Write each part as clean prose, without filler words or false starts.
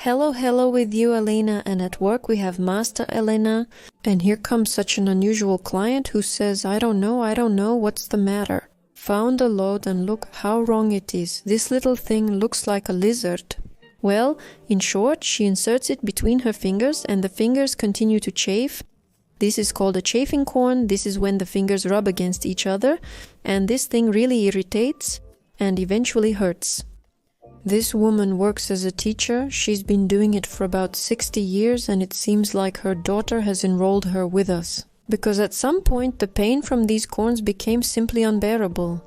Hello with you, Elena, and at work we have Master Elena, and here comes such an unusual client who says, I don't know, what's the matter? Found a load and look how wrong it is. This little thing looks like a lizard. Well, in short, she inserts it between her fingers and the fingers continue to chafe. This is called a chafing corn. This is when the fingers rub against each other, and this thing really irritates and eventually hurts. This woman works as a teacher. She's been doing it for about 60 years, and it seems like her daughter has enrolled her with us. Because at some point the pain from these corns became simply unbearable.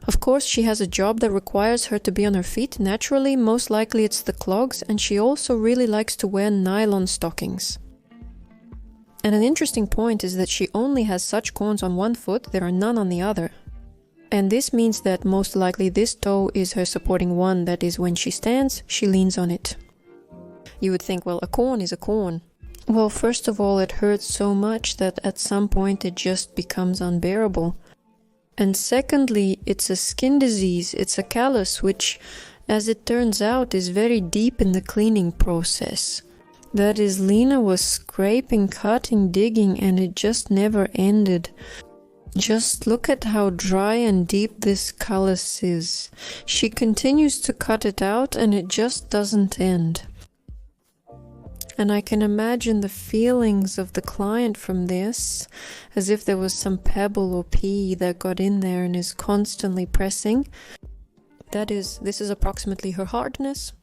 Of course, she has a job that requires her to be on her feet. Naturally, most likely it's the clogs, and she also really likes to wear nylon stockings. And an interesting point is that she only has such corns on one foot, there are none on the other. And this means that most likely this toe is her supporting one, that is, when she stands, she leans on it. You would think, well, a corn is a corn. Well, first of all, it hurts so much that at some point it just becomes unbearable. And secondly, it's a skin disease, it's a callus, which, as it turns out, is very deep in the cleaning process. That is, Lena was scraping, cutting, digging, and it just never ended. Just look at how dry and deep this callus is. She continues to cut it out and it just doesn't end. And I can imagine the feelings of the client from this, as if there was some pebble or pea that got in there and is constantly pressing. This is approximately her hardness.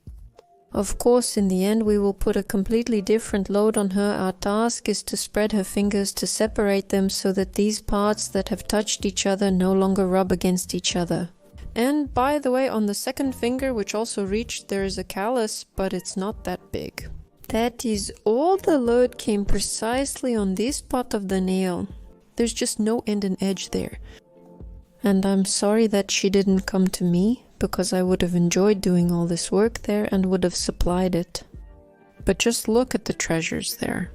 Of course, in the end, we will put a completely different load on her. Our task is to spread her fingers, to separate them so that these parts that have touched each other no longer rub against each other. And by the way, on the second finger, which also reached, there is a callus, but it's not that big. That is, all the load came precisely on this part of the nail. There's just no end and edge there. And I'm sorry that she didn't come to me, because I would have enjoyed doing all this work there and would have supplied it. But just look at the treasures there.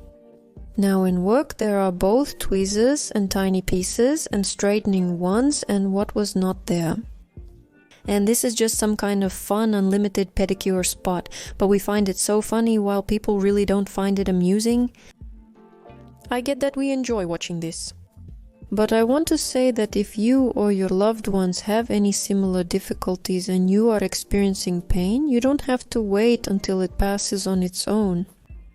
Now in work there are both tweezers and tiny pieces and straightening ones and what was not there. And this is just some kind of fun, unlimited pedicure spot, but we find it so funny while people really don't find it amusing. I get that we enjoy watching this. But I want to say that if you or your loved ones have any similar difficulties and you are experiencing pain, you don't have to wait until it passes on its own.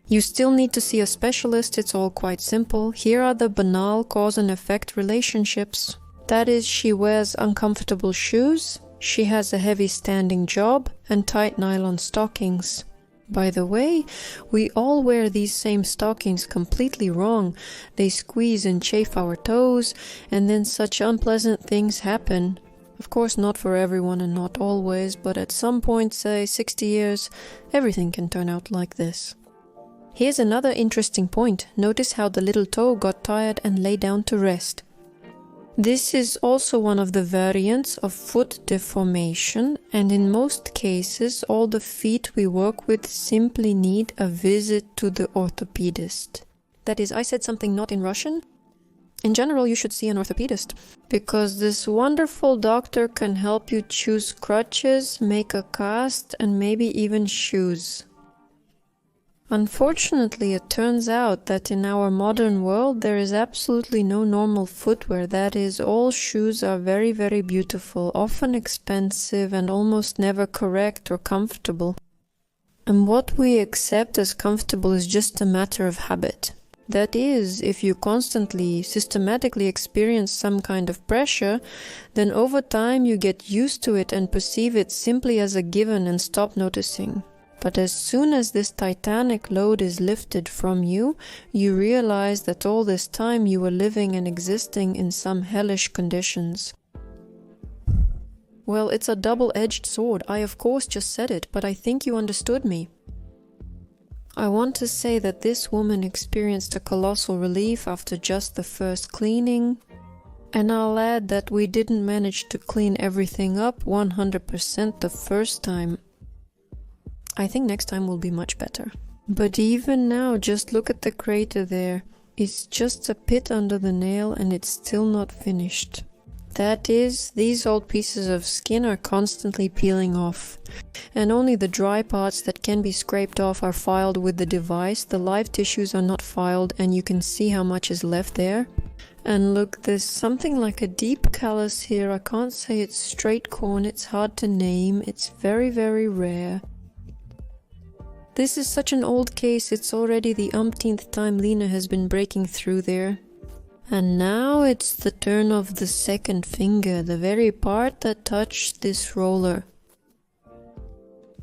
You still need to see a specialist. It's all quite simple. Here are the banal cause and effect relationships. That is, she wears uncomfortable shoes, she has a heavy standing job, and tight nylon stockings. By the way, we all wear these same stockings completely wrong. They squeeze and chafe our toes, and then such unpleasant things happen. Of course, not for everyone and not always, but at some point, say 60 years, everything can turn out like this. Here's another interesting point. Notice how the little toe got tired and lay down to rest. This is also one of the variants of foot deformation, and in most cases all the feet we work with simply need a visit to the orthopedist. That is, I said something not in Russian. In general, you should see an orthopedist, because this wonderful doctor can help you choose crutches, make a cast, and maybe even shoes. Unfortunately, it turns out that in our modern world there is absolutely no normal footwear. That is, all shoes are very, very beautiful, often expensive and almost never correct or comfortable. And what we accept as comfortable is just a matter of habit. That is, if you constantly, systematically experience some kind of pressure, then over time you get used to it and perceive it simply as a given and stop noticing. But as soon as this titanic load is lifted from you, you realize that all this time you were living and existing in some hellish conditions. Well, it's a double-edged sword. I of course just said it, but I think you understood me. I want to say that this woman experienced a colossal relief after just the first cleaning. And I'll add that we didn't manage to clean everything up 100% the first time. I think next time will be much better. But even now, just look at the crater there. It's just a pit under the nail and it's still not finished. That is, these old pieces of skin are constantly peeling off, and only the dry parts that can be scraped off are filed with the device. The live tissues are not filed, and you can see how much is left there. And look, there's something like a deep callus here. I can't say it's straight corn, it's hard to name, it's very, very rare. This is such an old case, it's already the umpteenth time Lena has been breaking through there. And now it's the turn of the second finger, the very part that touched this roller.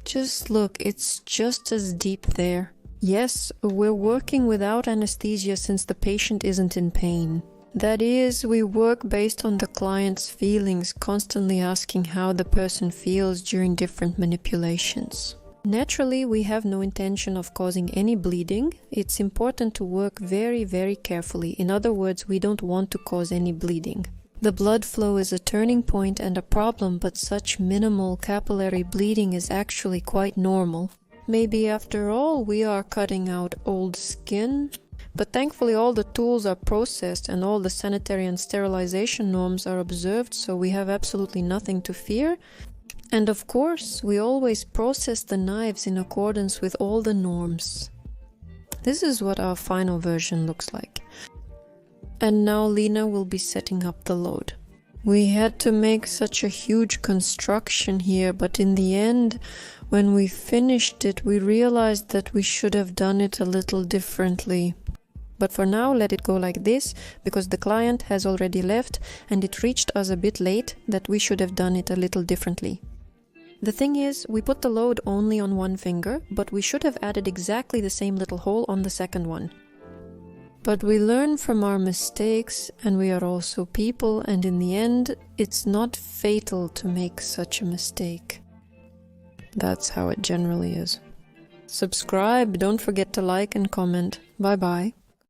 Just look, it's just as deep there. Yes, we're working without anesthesia since the patient isn't in pain. That is, we work based on the client's feelings, constantly asking how the person feels during different manipulations. Naturally, we have no intention of causing any bleeding. It's important to work very, very carefully. In other words, we don't want to cause any bleeding. The blood flow is a turning point and a problem, but such minimal capillary bleeding is actually quite normal. Maybe after all, we are cutting out old skin. But thankfully all the tools are processed and all the sanitary and sterilization norms are observed, so we have absolutely nothing to fear. And of course, we always process the knives in accordance with all the norms. This is what our final version looks like. And now Lena will be setting up the load. We had to make such a huge construction here, but in the end, when we finished it, we realized that we should have done it a little differently. But for now, let it go like this, because the client has already left and it reached us a bit late that we should have done it a little differently. The thing is, we put the load only on one finger, but we should have added exactly the same little hole on the second one. But we learn from our mistakes, and we are also people, and in the end, it's not fatal to make such a mistake. That's how it generally is. Subscribe, don't forget to like and comment. Bye bye.